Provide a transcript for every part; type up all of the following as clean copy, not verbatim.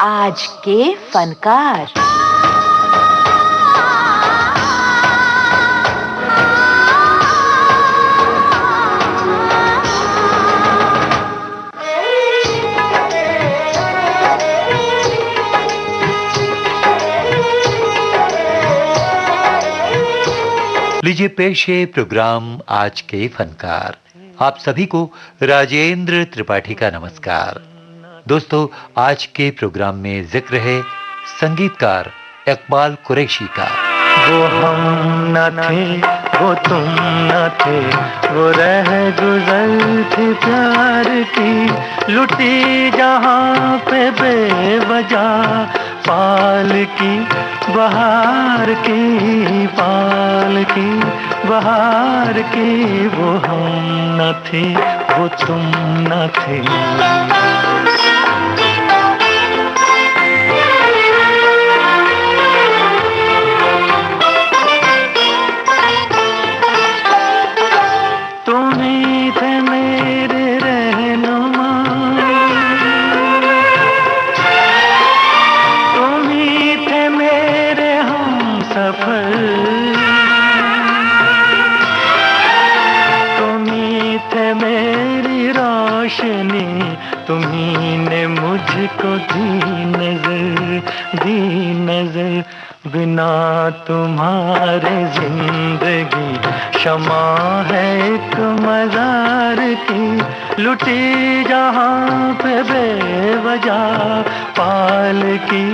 आज के फनकार। लीजिए पेश है प्रोग्राम आज के फनकार। आप सभी को राजेंद्र त्रिपाठी का नमस्कार। दोस्तों, आज के प्रोग्राम में जिक्र है संगीतकार इकबाल कुरैशी का। वो हम न थे, वो तुम न थे, वो रह गुजर थी प्यार की, लुटी जहां पे बेवजह पाल की बहार की, पाल की बहार की। वो हम न थे, वो तुम न थे। तुम्ही ने मुझको दी नजर, बिना तुम्हारे जिंदगी क्षमा है एक मजार की, लुटी जहां पे बेवजह पाल की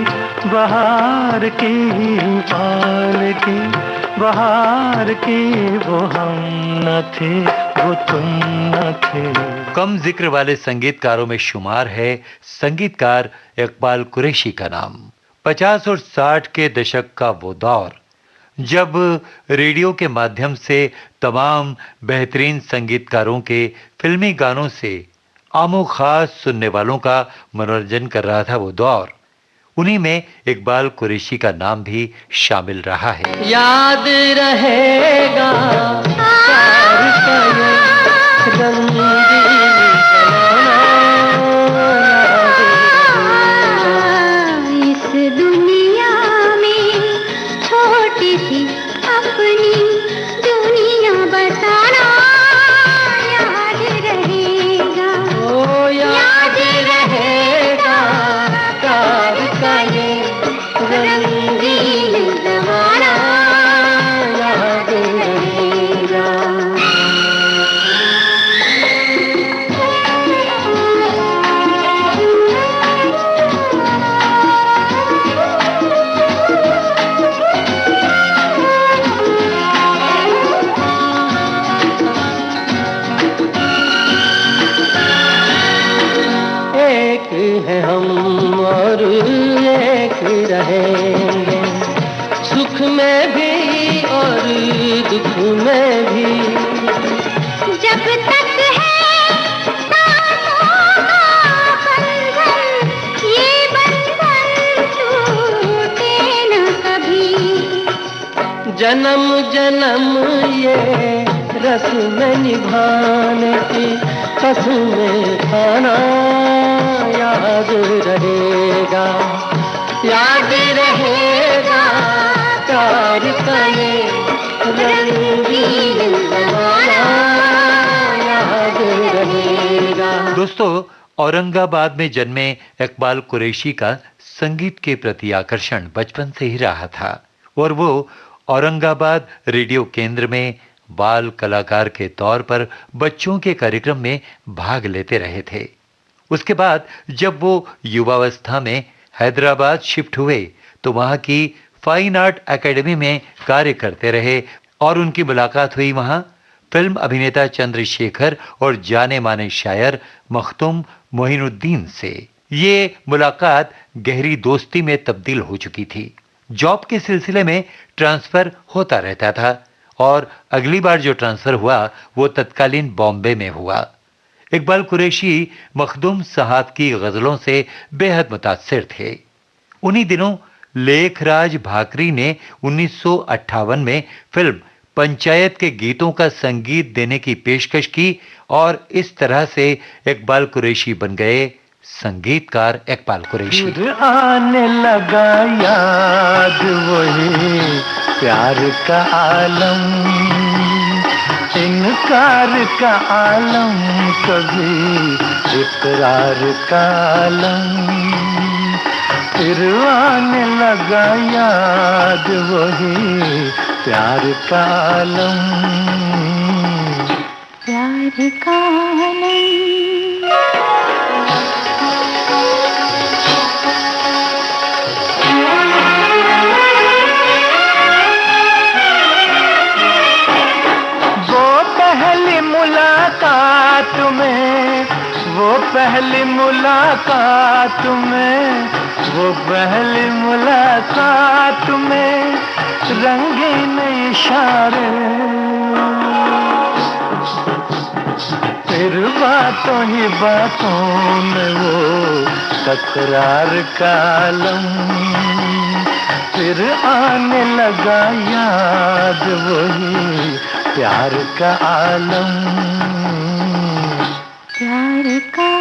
बहार की, पाल की बहार की। वो हम न थे, वो तुम न थे। कम जिक्र वाले संगीतकारों में शुमार है संगीतकार इकबाल कुरैशी का नाम। 50 और 60 के दशक का वो दौर, जब रेडियो के माध्यम से तमाम बेहतरीन संगीतकारों के फिल्मी गानों से आमो खास सुनने वालों का मनोरंजन कर रहा था वो दौर, उन्हीं में इकबाल कुरैशी का नाम भी शामिल रहा है। याद रहेगा इस दुनिया में छोटी सी अपनी दुनिया बताना, याद रहेगा, याद रहेगा प्यार का ये रंगीन ज़माना, याद रहेगा। है हम और एक रहेंगे, सुख में भी और दुख में भी, जब तक है सांसों का बंधन, ये बंधन टूटे न कभी। जन्म जन्म ये रस्म निभाने की कसमें खाना, याद रहेगा, याद रहेगा प्यार का ये रंगीन ज़माना, याद रहेगा। दोस्तों, औरंगाबाद में जन्मे इकबाल कुरैशी का संगीत के प्रति आकर्षण बचपन से ही रहा था और वो औरंगाबाद रेडियो केंद्र में बाल कलाकार के तौर पर बच्चों के कार्यक्रम में भाग लेते रहे थे। उसके बाद जब वो युवावस्था में हैदराबाद शिफ्ट हुए तो वहां की फाइन आर्ट एकेडमी में कार्य करते रहे और उनकी मुलाकात हुई वहां फिल्म अभिनेता चंद्रशेखर और जाने माने शायर मखदूम मोइनुद्दीन से। ये मुलाकात गहरी दोस्ती में तब्दील हो चुकी थी। जॉब के सिलसिले में ट्रांसफर होता रहता था और अगली बार जो ट्रांसफर हुआ वो तत्कालीन बॉम्बे में हुआ। इकबाल कुरैशी मखदूम साहब की गजलों से बेहद मुतासिर थे। उन्हीं दिनों लेखराज भाकरी ने 1958 में फिल्म पंचायत के गीतों का संगीत देने की पेशकश की और इस तरह से इकबाल कुरैशी बन गए संगीतकार इकबाल कुरैशी। फिर आने लगा याद वही प्यार का आलम, इनकार का आलम, कभी इकरार का आलम। फिर आने लगा याद वही प्यार का आलम, प्यार का आलम। वो पहली मुलाकात में, वो पहली मुलाकात में रंगीन इशारे, फिर बातों ही बातों में वो तकरार का आलम। फिर आने लगा याद वही प्यार का आलम, प्यार का आलम।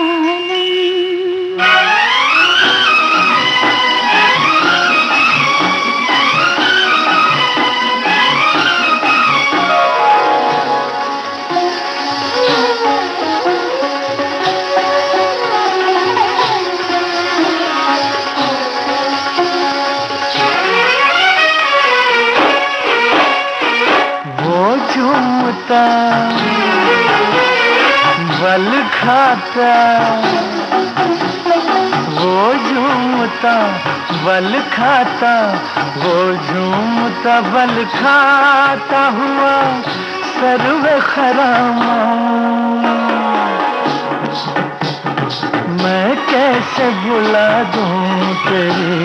वो झूमता बल खाता, वो झूमता बल खाता, वो झूमता बल खाता हुआ सर्व खरामा। मैं कैसे भुला दूं तेरी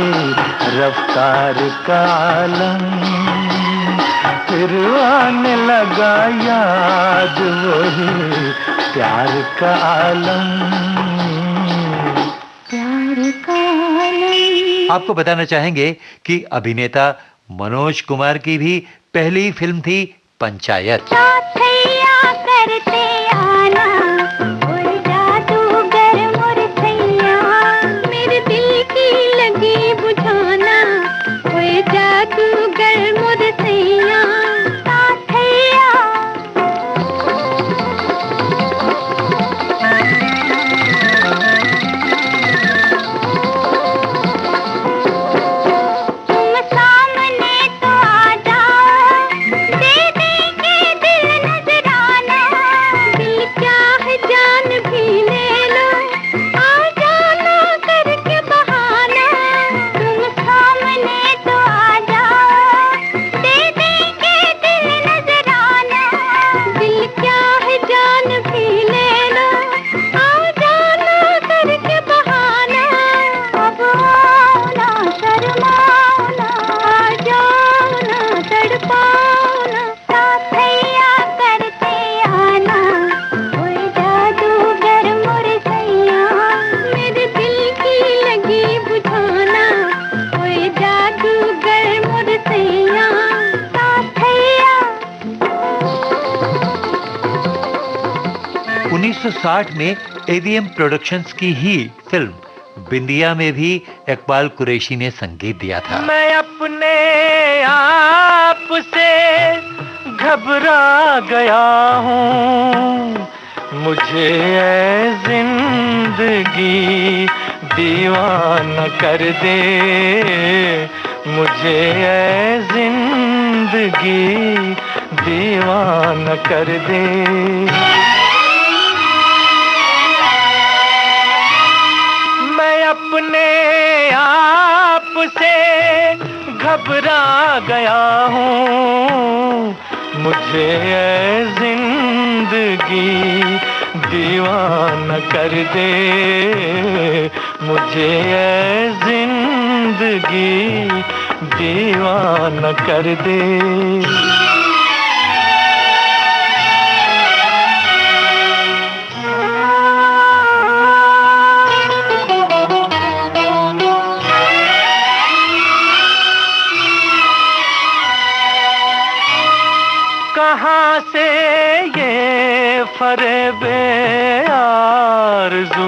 रफ्तार का आलम। फिर आने लगा याद वही प्यार का आलम, प्यार का आलम। आपको बताना चाहेंगे कि अभिनेता मनोज कुमार की भी पहली फिल्म थी पंचायत। साथैया करते आना, ओए जादूगर मोर सैया, मेरे दिल की लगी बुझाना, ओए जादूगर मोर सैया। साठ में एवीएम प्रोडक्शंस की ही फिल्म बिंदिया में भी इकबाल कुरैशी ने संगीत दिया था। मैं अपने आप से घबरा गया हूँ, मुझे ऐ जिंदगी दीवाना कर दे, मुझे ऐ जिंदगी दीवाना कर दे। अपने आप से घबरा गया हूँ, मुझे ऐ जिंदगी दीवाना कर दे, मुझे ऐ जिंदगी दीवाना कर दे। कहाँ से ये फरेबे आरज़ू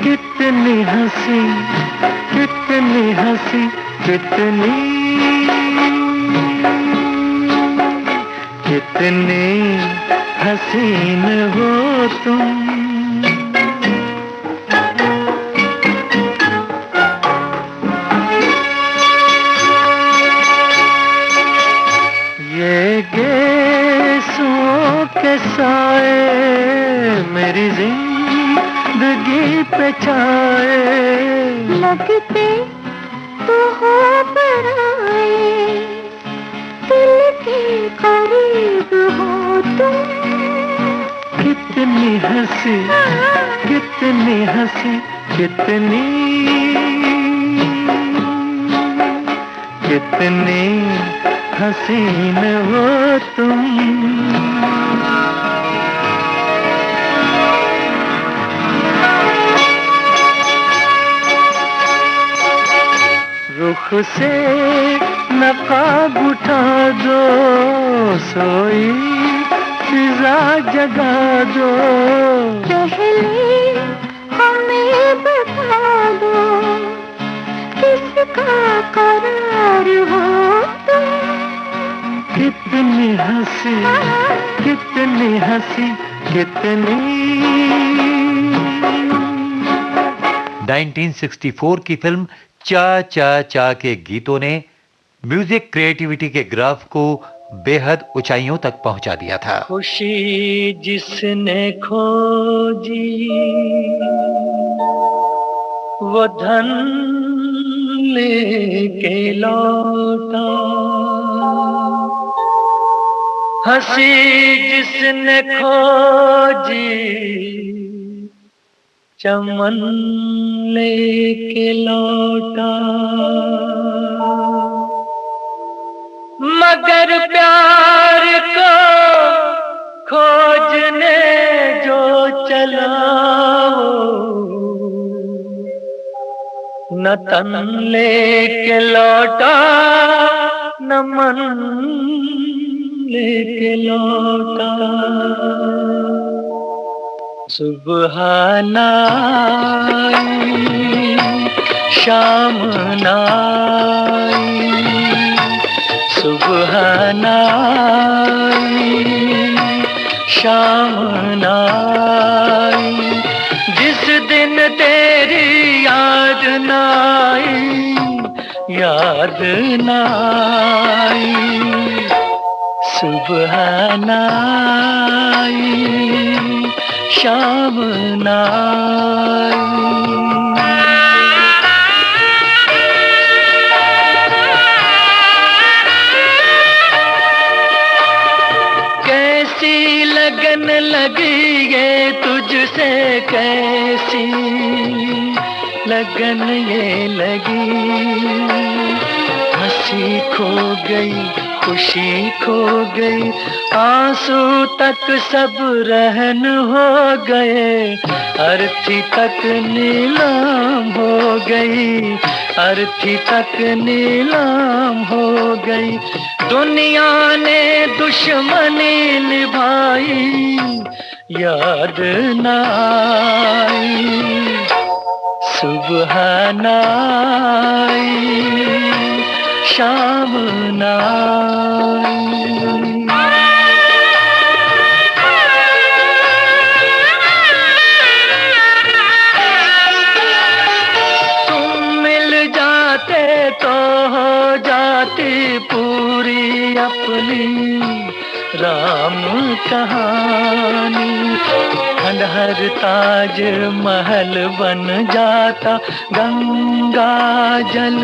कितनी हंसी, कितनी हंसी, कितनी कितनी हसीन हो तुम। ये गेसों के साए मेरी जिंदगी पे छाए, लगते तो हो पराए, दिल के करीब हो तुम। कितनी हंसी, कितनी हंसी, कितनी कितनी हसीन हो तुम। रुख से नकाब उठा दो, सोई फिजा जगा दो। पहले हमें बता दो, किसका करार हो तुम। कितनी हंसी, कितनी हंसी, कितनी। 1964 की फिल्म चा चा चा के गीतों ने म्यूजिक क्रिएटिविटी के ग्राफ को बेहद ऊंचाइयों तक पहुंचा दिया था। खुशी जिसने खोजी वो धन लेके लौटा, हंसी जिसने खोजी चमन लेके लौटा। मगर प्यार को खोजने जो चला, न तन लेके लौटा न मन लेके लौटा। सुबह नाई शाम नाई, सुबह नाई शाम नाई, जिस दिन तेरी याद नाई, याद नाई। सुबह नाई शाम नाई। कैसी लगन लगी ये तुझसे, कैसी लगन ये लगी। हंसी खो गई, खुशी खो गई, आंसू तक सब रहन हो गए। अर्थी तक नीलाम हो गई, अर्थी तक नीलाम हो गई। दुनिया ने दुश्मनी निभाई, याद नाई। सुबह नाई शाम नाई। तुम मिल जाते तो हो जाती पूरी अपनी राम कहानी। खंडहर ताज महल बन जाता, गंगा जल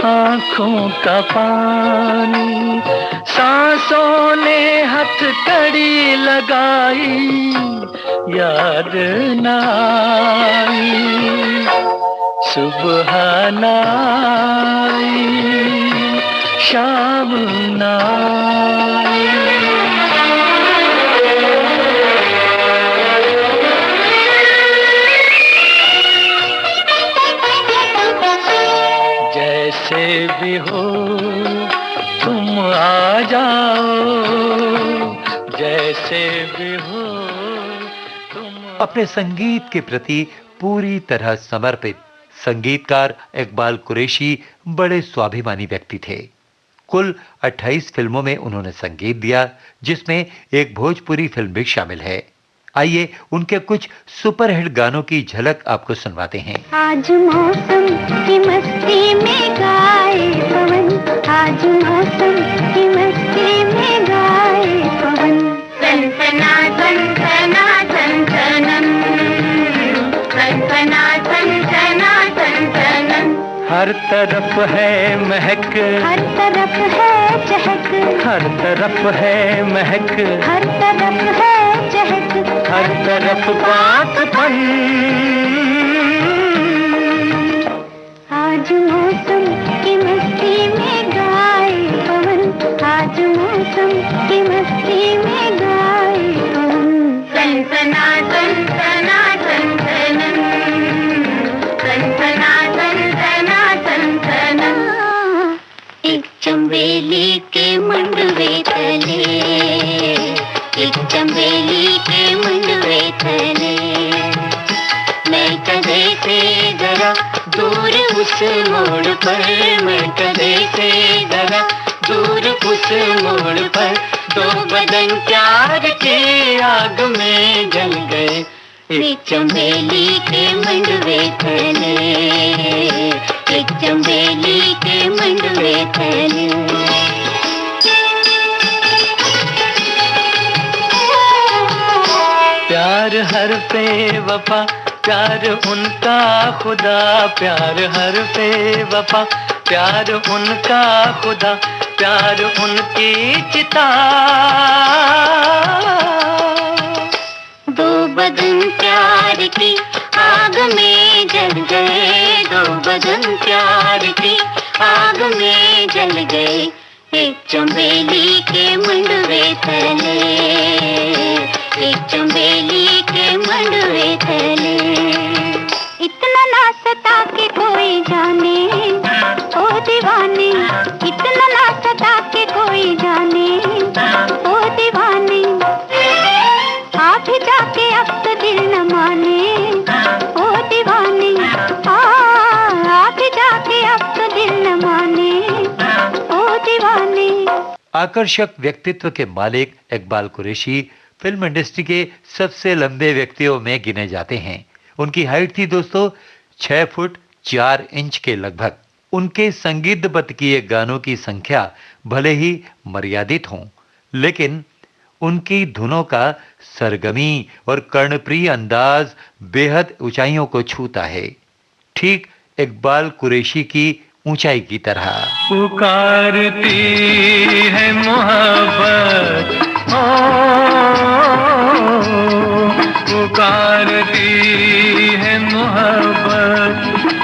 आँखों का पानी। सांसों ने हथकड़ी लगाई, याद नाई। सुबह नाई शाम नाई। जैसे भी हो तुम आ जाओ, जैसे भी हो तुम। अपने संगीत के प्रति पूरी तरह समर्पित संगीतकार इकबाल कुरैशी बड़े स्वाभिमानी व्यक्ति थे। कुल 28 फिल्मों में उन्होंने संगीत दिया, जिसमें एक भोजपुरी फिल्म भी शामिल है। आइए उनके कुछ सुपरहिट गानों की झलक आपको सुनवाते हैं। आज मौसम की मस्ती में गाए पवन, आज मौसम की मस्ती में गाए पवन। सनसना सनसना सनसनन, सनसना सनसना सनसनन। हर तरफ है महक, हर तरफ है चहक, हर तरफ है महक, हर तरफ है चहक, हर तरफ बातपन। आज मौसम की मस्ती में गाए पवन, आज मौसम की मस्ती में गाए पवन। सनसना सनसना सनसनन, सनसना सनसना सनसनन। एक चंबेली के मंडवे तले, एक चंबेली के मंडवे तले, मैं कदे से जरा दूर उस मोड़ पर, मैं कदे से जरा दूर उस मोड़ पर, दो बदन प्यार की आग में जल गए, एक चंबेली के मंडवे तले, एक चंबेली के मंडवे तले। प्यार हर पे वफा, प्यार उनका खुदा, प्यार हर पे वफा, प्यार उनका खुदा, प्यार उनकी चिता। दो बदन प्यार की आग में जल गए, दो बदन प्यार की आग में जल गए, एक चंबेली के मंडवे तले, एक चंबेली के मंडवे तले। इतना ना सता के कोई जाने ओ दीवाने, इतना ना सता के कोई जाने ओ दीवाने, आप ही जाके अब तो दिल न माने ओ दीवाने, आप ही जाके अब तो दिल न माने ओ दीवाने। आकर्षक व्यक्तित्व के मालिक इकबाल कुरैशी फिल्म इंडस्ट्री के सबसे लंबे व्यक्तियों में गिने जाते हैं। उनकी हाइट थी दोस्तों 6 फुट 4 इंच के लगभग। उनके संगीतबद्ध किए गानों की संख्या भले ही मर्यादित हों, लेकिन उनकी धुनों का सरगमी और कर्णप्रिय अंदाज बेहद ऊंचाइयों को छूता है, ठीक इकबाल कुरैशी की ऊंचाई की तरह। पुकारती है मोहब्बत, ओ पुकारती है मोहब्बत,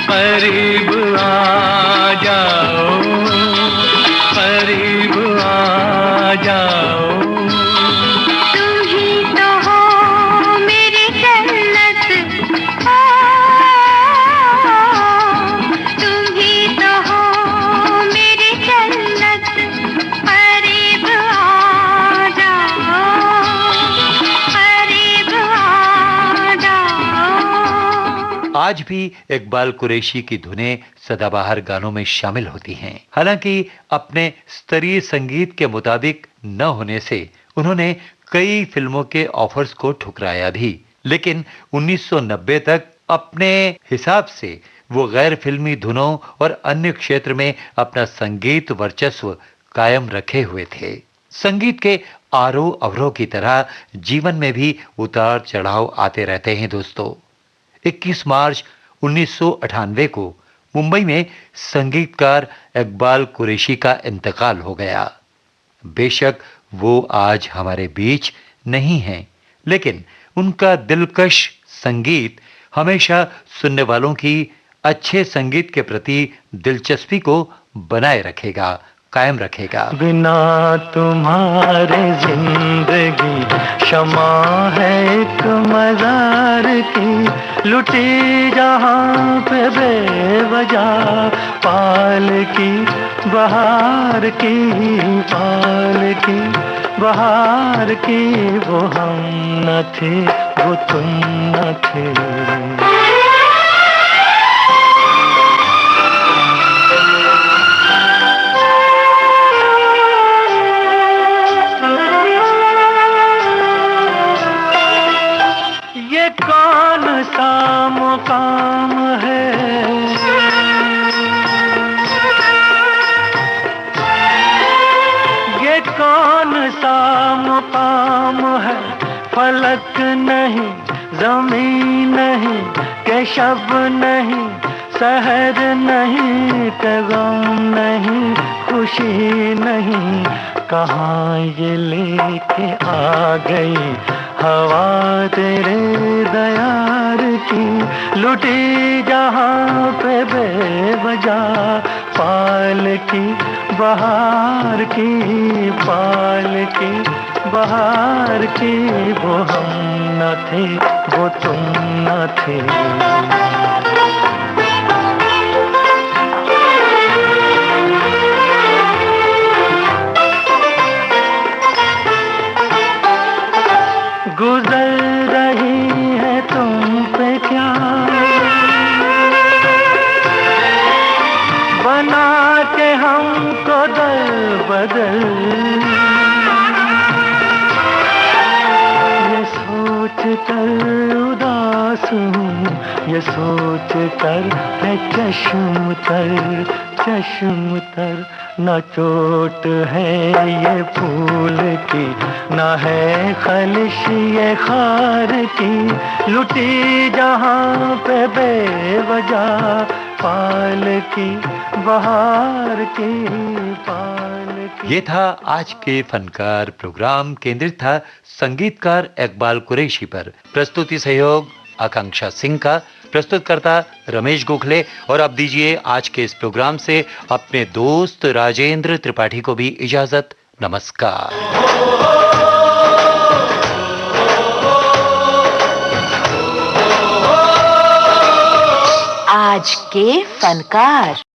करीब आ जाओ, करीब आ जाओ। तुम ही तो हो मेरी जन्नत, तुम ही तो हो मेरी जन्नत, करीब आ जाओ, करीब आ जाओ। आज भी इकबाल कुरैशी की धुनें सदाबहार गानों में शामिल होती हैं। हालांकि अपने स्तरीय संगीत के मुताबिक न होने से उन्होंने कई फिल्मों के ऑफर्स को ठुकराया भी, लेकिन 1990 तक अपने हिसाब से वो गैर फिल्मी धुनों और अन्य क्षेत्र में अपना संगीत वर्चस्व कायम रखे हुए थे। संगीत के आरोह अवरोह की तरह जीवन में भी उतार चढ़ाव आते रहते हैं दोस्तों। 21 मार्च 1998 को मुंबई में संगीतकार इकबाल कुरैशी का इंतकाल हो गया। बेशक वो आज हमारे बीच नहीं हैं, लेकिन उनका दिलकश संगीत हमेशा सुनने वालों की अच्छे संगीत के प्रति दिलचस्पी को बनाए रखेगा, कायम रखेगा। बिना तुम्हारे जिंदगी शमा है एक मजार की, लुटी जहां पे बेवजह पाल की बहार की, पाल की बहार की। वो हम न थे, वो तुम न थे। फलक नहीं, जमीन नहीं, के शब नहीं, सहर नहीं, के गम नहीं, खुशी नहीं, कहाँ ये लेके आ गई हवा तेरे दयार की, लुटी जहाँ पे बेवजह पाल की बहार की, पाल की बहार की। वो हम न थे, वो तुम न थे। गुजर रही है तुम पे क्या बना के हमको दल बदल, ये सोच कर उदास हूँ, ये सोच कर है चश्म तर, न चोट है ये फूल की, न है खलिश ये खार की, लुटी जहाँ पे बेवजह पाल की बहार की, पाल की। ये था आज के फनकार प्रोग्राम, केंद्रित था संगीतकार इकबाल कुरैशी पर। प्रस्तुति सहयोग आकांक्षा सिंह का, प्रस्तुतकर्ता रमेश गोखले। और अब दीजिए आज के इस प्रोग्राम से अपने दोस्त राजेंद्र त्रिपाठी को भी इजाजत। नमस्कार। आज के फनकार।